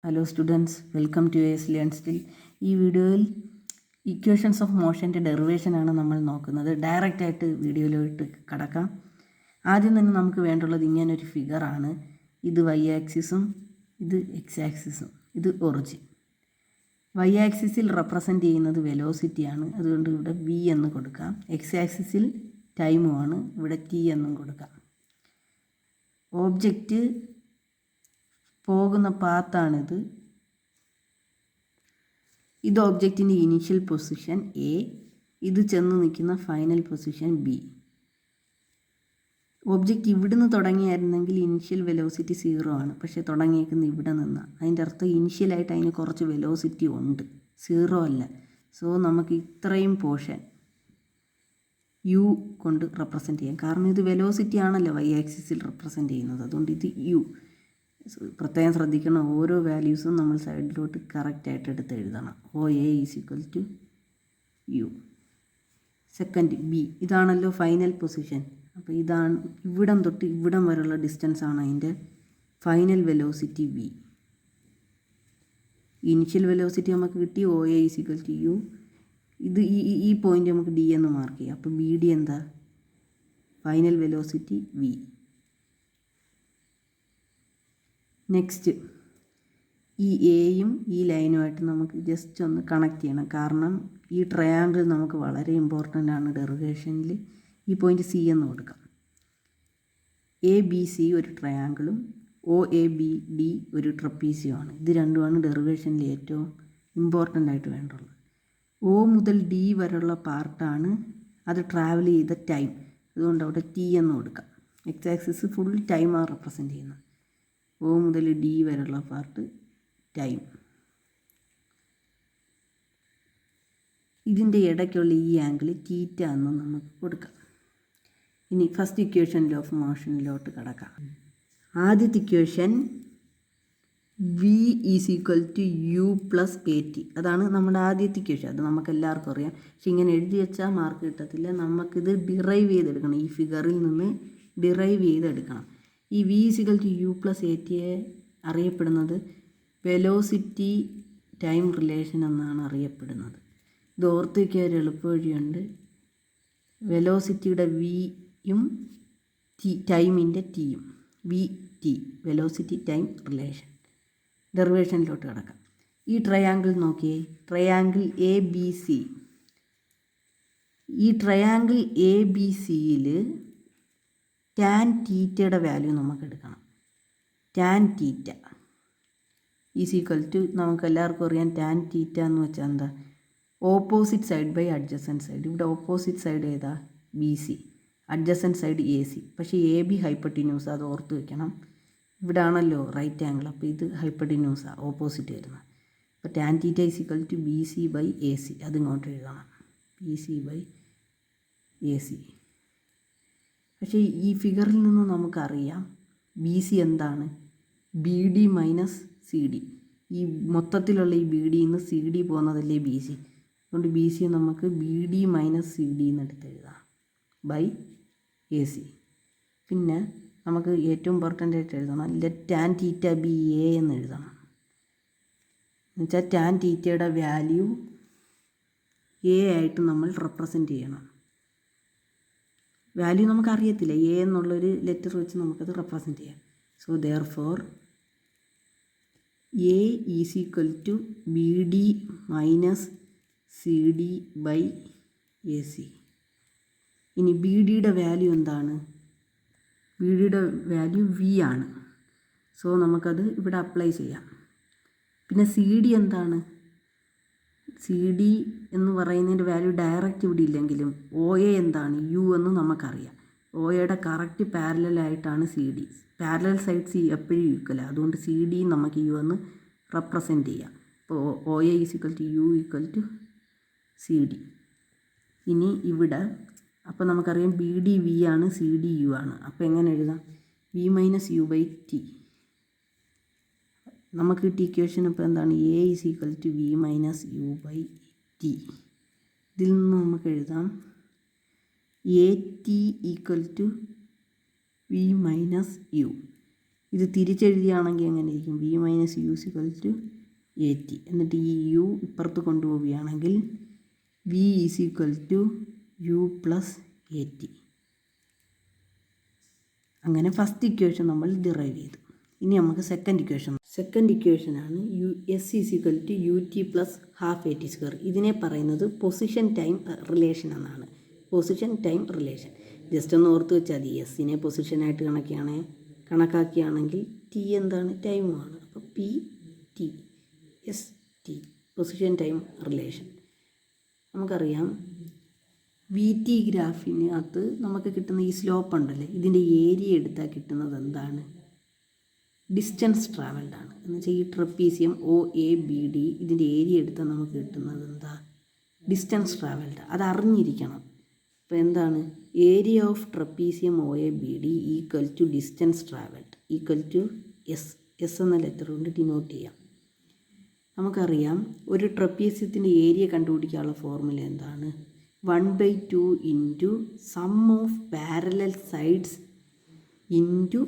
Hello students, welcome to S learn still. ഈ വീഡിയോയിൽ equations of മോഷൻ്റെ ഡെറിവേഷനാണ് നമ്മൾ നോക്കുന്നത്. ഡയറക്റ്റായിട്ട് വീഡിയോയിലോട്ട് കടക്കാം. ആദ്യം തന്നെ നമുക്ക് വേണ്ടുള്ളത് ഇങ്ങനൊരു ഫിഗറാണ്. ഇത് വൈ ആക്സിസും ഇത് എക്സ് ആക്സിസും, ഇത് ഒറിജിൻ. വൈ ആക്സിസിൽ റെപ്രസെൻ്റ് ചെയ്യുന്നത് വെലോസിറ്റിയാണ്, അതുകൊണ്ട് ഇവിടെ വി എന്ന് കൊടുക്കാം. എക്സ് ആക്സിസിൽ ടൈമുമാണ്, ഇവിടെ ടി എന്നും കൊടുക്കാം. ഓബ്ജക്റ്റ് പോകുന്ന പാത്താണിത്. ഇത് ഓബ്ജക്റ്റിൻ്റെ ഇനീഷ്യൽ പൊസിഷൻ എ, ഇത് ചെന്ന് നിൽക്കുന്ന ഫൈനൽ പൊസിഷൻ ബി. ഓബ്ജക്റ്റ് ഇവിടുന്ന് തുടങ്ങിയായിരുന്നെങ്കിൽ ഇനിഷ്യൽ വെലോസിറ്റി 0 ആണ്, പക്ഷേ തുടങ്ങിയേക്കുന്നത് ഇവിടെ നിന്നാണ്. അതിൻ്റെ അർത്ഥം ഇനിഷ്യലായിട്ട് അതിന് കുറച്ച് വെലോസിറ്റി ഉണ്ട്, 0 അല്ല. സോ നമുക്ക് ഇത്രയും പോർഷൻ യു കൊണ്ട് റെപ്രസെൻ്റ് ചെയ്യാം. കാരണം ഇത് വെലോസിറ്റി ആണല്ലോ വൈ ആക്സിസിൽ റെപ്രസെൻ്റ് ചെയ്യുന്നത്, അതുകൊണ്ട് ഇത് യു. പ്രത്യേകം ശ്രദ്ധിക്കണം, ഓരോ വാല്യൂസും നമ്മൾ സൈഡിലോട്ട് കറക്റ്റായിട്ട് എടുത്ത് എഴുതണം. O A is equal to u. Second B, ഇതാണല്ലോ ഫൈനൽ പൊസിഷൻ. അപ്പോൾ ഇതാണ് ഇവിടം തൊട്ട് ഇവിടം വരെയുള്ള ഡിസ്റ്റൻസ് ആണ് അതിൻ്റെ final velocity v. Initial velocity നമുക്ക് കിട്ടി, O A is equal to u. ഇത് ഈ പോയിൻ്റ് നമുക്ക് ഡി എന്ന് മാർക്ക് ചെയ്യാം. അപ്പോൾ ബി ഡി എന്താ? Final velocity v. നെക്സ്റ്റ് ഈ എയും ഈ ലൈനുമായിട്ട് നമുക്ക് ജസ്റ്റ് ഒന്ന് കണക്ട് ചെയ്യണം. കാരണം ഈ ട്രയാങ്കിൾ നമുക്ക് വളരെ ഇമ്പോർട്ടൻ്റ് ആണ് ഡെറിവേഷനിൽ. ഈ പോയിൻ്റ് സി എന്ന് കൊടുക്കാം. എ ബി സി ഒരു ട്രയാങ്കിളും ഒ എ ബി ഡി ഒരു ട്രപ്പീസിയുമാണ്. ഇത് രണ്ടുമാണ് ഡെറിവേഷനിൽ ഏറ്റവും ഇമ്പോർട്ടൻ്റ് ആയിട്ട് വേണ്ടുള്ളത്. ഒ മുതൽ ഡി വരെയുള്ള പാർട്ടാണ് അത് ട്രാവൽ ചെയ്ത ടൈം, അതുകൊണ്ട് അവിടെ ടി എന്ന് കൊടുക്കാം. എക്സ് ആക്സിസ് ഫുൾ ടൈമാണ് റെപ്രസെൻ്റ് ചെയ്യുന്നത്. ഒ മുതൽ ഡി വരെയുള്ള പാർട്ട് ടൈം. ഇതിൻ്റെ ഇടയ്ക്കുള്ള ഈ ആംഗിൾ തീറ്റ എന്ന് നമുക്ക് കൊടുക്കാം. ഇനി ഫസ്റ്റ് ഇക്വേഷൻ ഓഫ് മോഷനിലോട്ട് കടക്കാം. ആദ്യത്തെ equation v is equal to U plus A t, അതാണ് നമ്മുടെ ആദ്യത്തെ ഇക്വേഷൻ. അത് നമുക്ക് എല്ലാവർക്കും അറിയാം, പക്ഷെ ഇങ്ങനെ എഴുതി വെച്ചാൽ മാർക്ക് കിട്ടത്തില്ല. നമുക്കിത് ഡിറൈവ് ചെയ്തെടുക്കണം, ഈ ഫിഗറിൽ നിന്ന് ഡിറൈവ് ചെയ്തെടുക്കണം. ഈ V is equal to U plus A ടിയെ അറിയപ്പെടുന്നത് വെലോസിറ്റി ടൈം റിലേഷൻ എന്നാണ് അറിയപ്പെടുന്നത്. ഇത് ഓർത്ത് വയ്ക്കാൻ ഒരു എളുപ്പവഴിയുണ്ട്. വെലോസിറ്റിയുടെ വിയും ടൈമിൻ്റെ ടിയും, V T, velocity time relation. ഡെറിവേഷനിലോട്ട് കിടക്കാം. ഈ ട്രയാങ്കിൾ നോക്കിയേ, ട്രയാങ്കിൾ എ ബി സി. ഈ ട്രയാങ്കിൾ എ ബി സിയിൽ ടാൻ തീറ്റയുടെ വാല്യൂ നമുക്ക് എടുക്കണം. Tan theta is equal to, നമുക്ക് എല്ലാവർക്കും അറിയാം ടാൻ തീറ്റ എന്ന് വെച്ചാൽ എന്താ? Opposite side by adjacent side. ഇവിടെ ഓപ്പോസിറ്റ് സൈഡ് ഏതാ? B C, adjacent side A C. പക്ഷേ എ ബി ഹൈപ്പട്ടിന്യൂസ്, അത് ഓർത്ത് വെക്കണം. ഇവിടെ ആണല്ലോ റൈറ്റ് ആംഗിൾ, അപ്പോൾ ഇത് ഹൈപ്പട്ടിന്യൂസാണ്, ഓപ്പോസിറ്റ് വരുന്നത്. അപ്പോൾ tan theta is equal to B C by A C, അതിങ്ങോട്ട് എഴുതണം, B C by A C. പക്ഷേ ഈ ഫിഗറിൽ നിന്ന് നമുക്കറിയാം ബി സി എന്താണ്? B D minus C D. ഈ മൊത്തത്തിലുള്ള ഈ ബി ഡിയിൽ നിന്ന് സി ഡി പോകുന്നതല്ലേ ബി സി. അതുകൊണ്ട് ബി സി നമുക്ക് B D minus C D എന്ന് എടുത്ത് എഴുതാം ബൈ എ സി. പിന്നെ നമുക്ക് ഏറ്റവും ഇമ്പോർട്ടൻ്റ് ആയിട്ട് എഴുതണം, let tan theta B A എന്ന് എഴുതണം. എന്നുവെച്ചാൽ ടാൻ തീറ്റയുടെ വാല്യൂ എ ആയിട്ട് നമ്മൾ റെപ്രസെൻ്റ് ചെയ്യണം. വാല്യൂ നമുക്കറിയത്തില്ല, എ എന്നുള്ളൊരു ലെറ്റർ വെച്ച് നമുക്കത് റെപ്രസെൻ്റ് ചെയ്യാം. So therefore A is equal to B D minus C D by A C. ഇനി ബി ഡിയുടെ വാല്യൂ എന്താണ്? ബി ഡിയുടെ വാല്യൂ വി ആണ്. സോ നമുക്കത് ഇവിടെ അപ്ലൈ ചെയ്യാം. പിന്നെ സി ഡി എന്താണ്? സി ഡി എന്ന് പറയുന്നതിൻ്റെ വാല്യൂ ഡയറക്റ്റ് ഇവിടെ ഇല്ലെങ്കിലും ഒ എ എന്താണ്? യു എന്ന് നമുക്കറിയാം. ഒ എയുടെ കറക്റ്റ് പാരലായിട്ടാണ് C D. Parallel side C എപ്പോഴും ഈക്വൽ, അതുകൊണ്ട് സി ഡി നമുക്ക് യു എന്ന് റെപ്രസെൻ്റ് ചെയ്യാം. അപ്പോൾ O A is equal to U equal to C D. ഇനി ഇവിടെ അപ്പോൾ നമുക്കറിയാം ബി ഡി വി ആണ്, സി ഡി യു ആണ്. അപ്പോൾ എങ്ങനെ എഴുതാം? V minus U by T. നമുക്ക് കിട്ടിയ ഇക്വേഷൻ ഇപ്പോൾ എന്താണ്? A is equal to V minus U by T. ഇതിൽ നിന്ന് നമുക്ക് എഴുതാം A T equal to V minus U. ഇത് തിരിച്ചെഴുതിയാണെങ്കിൽ എങ്ങനെ ഇരിക്കും? V minus U equal to A T. എന്നിട്ട് ഈ യു ഇപ്പുറത്ത് കൊണ്ടുപോവുകയാണെങ്കിൽ V is equal to U plus A T. അങ്ങനെ ഫസ്റ്റ് ഇക്വേഷൻ നമ്മൾ ഡിറൈവ് ചെയ്തു. ഇനി നമുക്ക് സെക്കൻഡ് ഇക്വേഷനാണ് S is equal to U T plus half A T square. ഇതിനെ പറയുന്നത് പൊസിഷൻ ടൈം റിലേഷൻ എന്നാണ്. പൊസിഷൻ ടൈം റിലേഷൻ ജസ്റ്റ് ഒന്ന് ഓർത്ത് വെച്ചാൽ മതി. എസ്സിനെ പൊസിഷനായിട്ട് കണക്കാക്കിയാണെങ്കിൽ ടി എന്താണ്? ടൈമുമാണ്. അപ്പോൾ P T S T position time relation. നമുക്കറിയാം വി ടി ഗ്രാഫിനകത്ത് നമുക്ക് കിട്ടുന്ന ഈ സ്ലോപ്പ് ഉണ്ടല്ലേ, ഇതിൻ്റെ ഏരിയ എടുത്താൽ കിട്ടുന്നത് എന്താണ്? ഡിസ്റ്റൻസ് ട്രാവൽഡ് ആണ്. എന്ന് വെച്ചാൽ ഈ trapezium O A B D ഇതിൻ്റെ ഏരിയ എടുത്താൽ നമുക്ക് കിട്ടുന്നത് എന്താ? Distance travelled. അത് അറിഞ്ഞിരിക്കണം. അപ്പോൾ എന്താണ്? Area of trapezium O A B D equal to distance travelled equal to S. S എന്ന ലെറ്റർ കൊണ്ട് ഡിനോട്ട് ചെയ്യാം. നമുക്കറിയാം ഒരു ട്രപ്പീസിയത്തിൻ്റെ ഏരിയ കണ്ടുപിടിക്കാനുള്ള ഫോർമുല എന്താണ്? 1/2 into sum of parallel sides into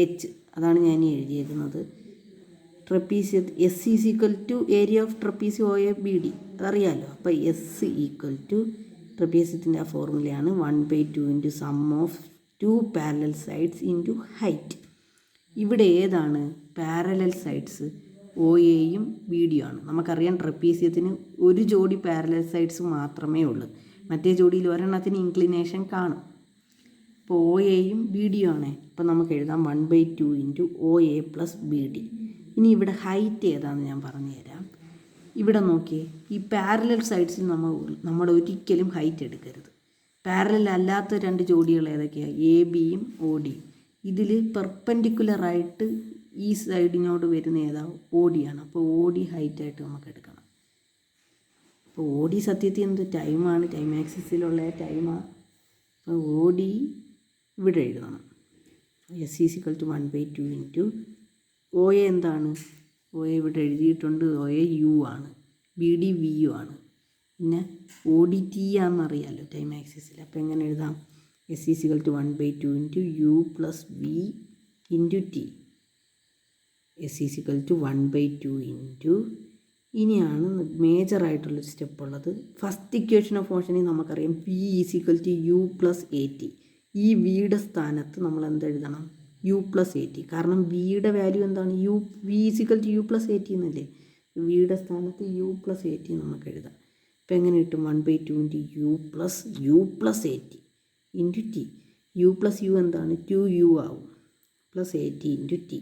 H. അതാണ് ഞാൻ എഴുതിയേക്കുന്നത്. Trapezia S is equal to area of trapezium O A B D അതറിയാമല്ലോ. അപ്പോൾ എസ് ഈക്വൽ ടു ട്രപ്പീസിയത്തിൻ്റെ ആ ഫോർമുലയാണ് 1/2 into sum of 2 parallel sides into height. ഇവിടെ ഏതാണ് പാരലൽ സൈഡ്സ്? ഒ എയും ബി ഡിയും ആണ്. നമുക്കറിയാം ട്രപ്പീസിയത്തിന് ഒരു ജോഡി പാരലൽ സൈഡ്സ് മാത്രമേ ഉള്ളൂ. മറ്റേ ജോഡിയിൽ ഒരെണ്ണത്തിന് ഇൻക്ലിനേഷൻ കാണും. അപ്പോൾ ഒ എയും ബി ഡിയും ആണ്. അപ്പോൾ നമുക്ക് എഴുതാം 1/2 into O A plus B D. ഇനി ഇവിടെ ഹൈറ്റ് ഏതാണെന്ന് ഞാൻ പറഞ്ഞു തരാം. ഇവിടെ നോക്കിയേ, ഈ പാരലൽ സൈഡ്സിൽ നമ്മൾ ഒരിക്കലും ഹൈറ്റ് എടുക്കരുത്. പാരലൽ അല്ലാത്ത രണ്ട് ജോഡികൾ ഏതൊക്കെയാണ്? എ ബിയും ഒ ഡിയും. ഇതിൽ പെർപെൻഡിക്കുലറായിട്ട് ഈ സൈഡിനോട് വരുന്ന ഏതാ? ഒ ഡിയാണ്. അപ്പോൾ ഒ ഡി ഹൈറ്റായിട്ട് നമുക്ക് എടുക്കണം. അപ്പോൾ ഒ ഡി സത്യത്തിൽ എന്ത് ടൈമാണ്? ടൈം ആക്സിസിലുള്ള ടൈമാണ്. അപ്പോൾ ഒ ഡി ഇവിടെ എഴുതണം. S is equal to 1/2 into O A എന്താണ്? ഒ എ ഇവിടെ എഴുതിയിട്ടുണ്ട്. ഒ എ യു ആണ്. ബി ഡി വി യു ആണ്. പിന്നെ ഒ ഡി ടി ആണെന്നറിയാമല്ലോ ടൈം ആക്സിസിൽ. അപ്പോൾ എങ്ങനെ എഴുതാം? S is equal to 1/2 into U plus V into T. S is equal to 1/2 into, ഇനിയാണ് മേജറായിട്ടുള്ളൊരു സ്റ്റെപ്പ് ഉള്ളത്. ഫസ്റ്റ് ഇക്വേഷൻ ഓഫ് മോഷനിൽ നമുക്കറിയാം V is equal to U plus A T. ഈ വിയുടെ സ്ഥാനത്ത് നമ്മൾ എന്തെഴുതണം? U plus A T. കാരണം വിയുടെ വാല്യൂ എന്താണ്? V is equal to U plus A T എന്നല്ലേ. വിയുടെ സ്ഥാനത്ത് യു പ്ലസ് എ ടി നമുക്ക് എഴുതാം. അപ്പോൾ എങ്ങനെ കിട്ടും? 1/2 into U plus A T into T. U plus U എന്താണ്? 2u ആവും plus A T into T.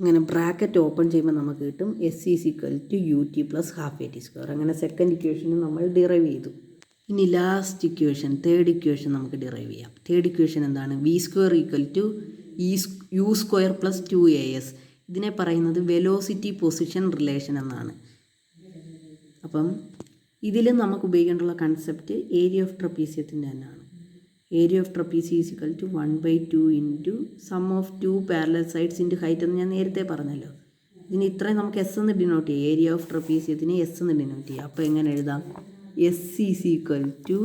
അങ്ങനെ ബ്രാക്കറ്റ് ഓപ്പൺ ചെയ്യുമ്പോൾ നമുക്ക് കിട്ടും S is equal to U T plus half A T square. അങ്ങനെ സെക്കൻഡ് ഇക്വേഷന് നമ്മൾ ഡിറൈവ് ചെയ്തു. ഇനി ലാസ്റ്റ് ഇക്വേഷൻ, തേർഡ് ഇക്വേഷൻ നമുക്ക് ഡിറൈവ് ചെയ്യാം. തേർഡ് ഇക്വേഷൻ എന്താണ്? V square equal to U square plus 2as. ഇതിനെ പറയുന്നത് വെലോസിറ്റി പൊസിഷൻ റിലേഷൻ എന്നാണ്. അപ്പം ഇതിൽ നമുക്ക് ഉപയോഗിക്കേണ്ടുള്ള കൺസെപ്റ്റ് ഏരിയ ഓഫ് ട്രപ്പീസിയത്തിൻ്റെ തന്നെയാണ്. Area of trapezium is equal to 1/2 into sum of 2 parallel sides into height എന്ന് ഞാൻ നേരത്തെ പറഞ്ഞല്ലോ. ഇതിന് ഇത്രയും നമുക്ക് എസ് എന്ന് ഡിനോട്ട് ചെയ്യാം. ഏരിയ ഓഫ് ട്രപ്പീസിയത്തിന് എസ് എന്ന് ഡിനോട്ട് ചെയ്യാം. അപ്പോൾ എങ്ങനെ എഴുതാം? S is equal to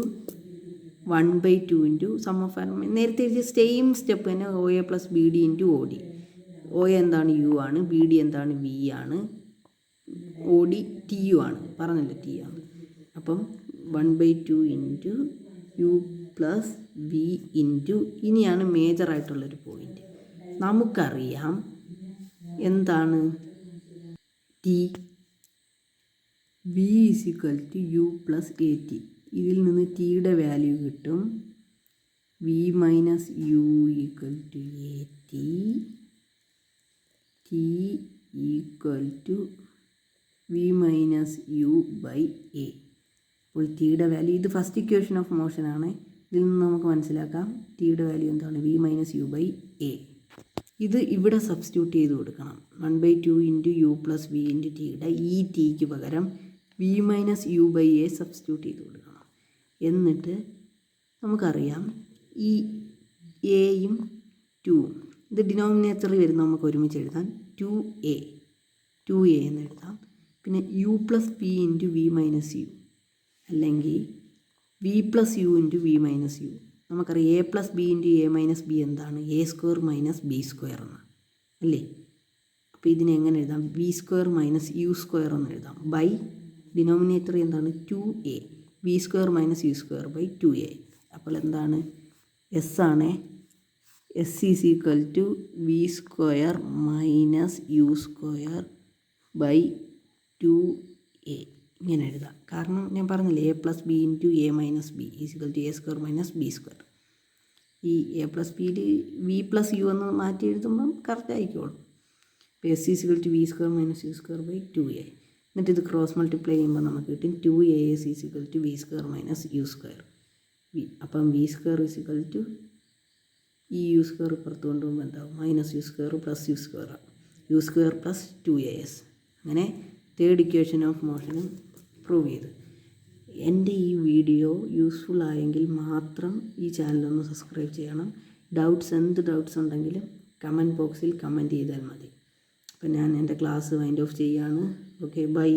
1/2 into sum of നേരത്തെ എഴുതിയ സെയിം സ്റ്റെപ്പ് തന്നെ O A plus B D into O D. O A എന്താണ്? യു ആണ്. ബി ഡി എന്താണ്? വി ആണ്. ഒ ഡി ടി യു ആണ്. പറഞ്ഞല്ലോ ടി ആണ്. അപ്പം 1/2 into U plus V into, ഇനിയാണ് മേജറായിട്ടുള്ളൊരു പോയിൻ്റ്. നമുക്കറിയാം എന്താണ് T? V is equal to U plus A T. ഇതിൽ നിന്ന് ടിയുടെ വാല്യൂ കിട്ടും V minus U equal to A T. T equal to V minus U by A. അപ്പോൾ ടിയുടെ വാല്യൂ, ഇത് ഫസ്റ്റ് ഇക്വേഷൻ ഓഫ് മോഷനാണ്. ഇതിൽ നിന്ന് നമുക്ക് മനസ്സിലാക്കാം ടിയുടെ വാല്യൂ എന്താണ്? V minus U by A. ഇത് ഇവിടെ സബ്സ്റ്റിറ്റ്യൂട്ട് ചെയ്ത് കൊടുക്കണം. 1/2 into U plus V into ടിയുടെ ഈ ടിക്ക് പകരം V minus U by A substitute ചെയ്ത് കൊടുക്കണം. എന്നിട്ട് നമുക്കറിയാം ഈ എയും 2ഉം ഇത് ഡിനോമിനേറ്ററിൽ വരുന്ന നമുക്ക് ഒരുമിച്ച് എഴുതാം. 2a എന്ന് എഴുതാം. പിന്നെ U plus P into V minus U, അല്ലെങ്കിൽ V plus U into V minus U. നമുക്കറിയാം A plus B into A minus B എന്താണ്? A square minus B square എന്ന് അല്ലേ? അപ്പോൾ ഇതിനെ എങ്ങനെ എഴുതാം? V square minus U square എന്ന് എഴുതാം. ബൈ ഡിനോമിനേറ്റർ എന്താണ്? 2a. V square minus U square by 2a. അപ്പോൾ എന്താണ്? എസ് ആണ്. S is equal to V square minus U square by 2a. ഇങ്ങനെ എഴുതാം. കാരണം ഞാൻ പറഞ്ഞില്ലേ A plus B into A minus B is equal to A square minus B square. ഈ A plus ബിയിൽ വി പ്ലസ് യു എന്ന് മാറ്റി എഴുതുമ്പം കറക്റ്റ് ആയിക്കോളും. അപ്പോൾ S is equal to V square minus U square by 2a. എന്നിട്ട് ഇത് cross multiply ചെയ്യുമ്പോൾ നമുക്ക് കിട്ടും 2as is equal to V square minus U square. അപ്പം V square is equal to ഈ യു സ്ക്വയർ പുറത്ത് കൊണ്ടുപോകുമ്പോൾ എന്താവും? Minus U square plus U square, U square plus 2as. അങ്ങനെ തേർഡ് ഇക്വേഷൻ ഓഫ് മോഷനും പ്രൂവ് ചെയ്ത്. എൻ്റെ ഈ വീഡിയോ യൂസ്ഫുൾ ആയെങ്കിൽ മാത്രം ഈ ചാനലൊന്ന് സബ്സ്ക്രൈബ് ചെയ്യണം. എന്ത് ഡൗട്ട്സ് ഉണ്ടെങ്കിലും കമൻറ്റ് ബോക്സിൽ കമൻറ്റ് ചെയ്താൽ മതി. അപ്പം ഞാൻ എൻ്റെ ക്ലാസ് വൈൻഡ് ഓഫ് ചെയ്യുകയാണ്. Okay, by.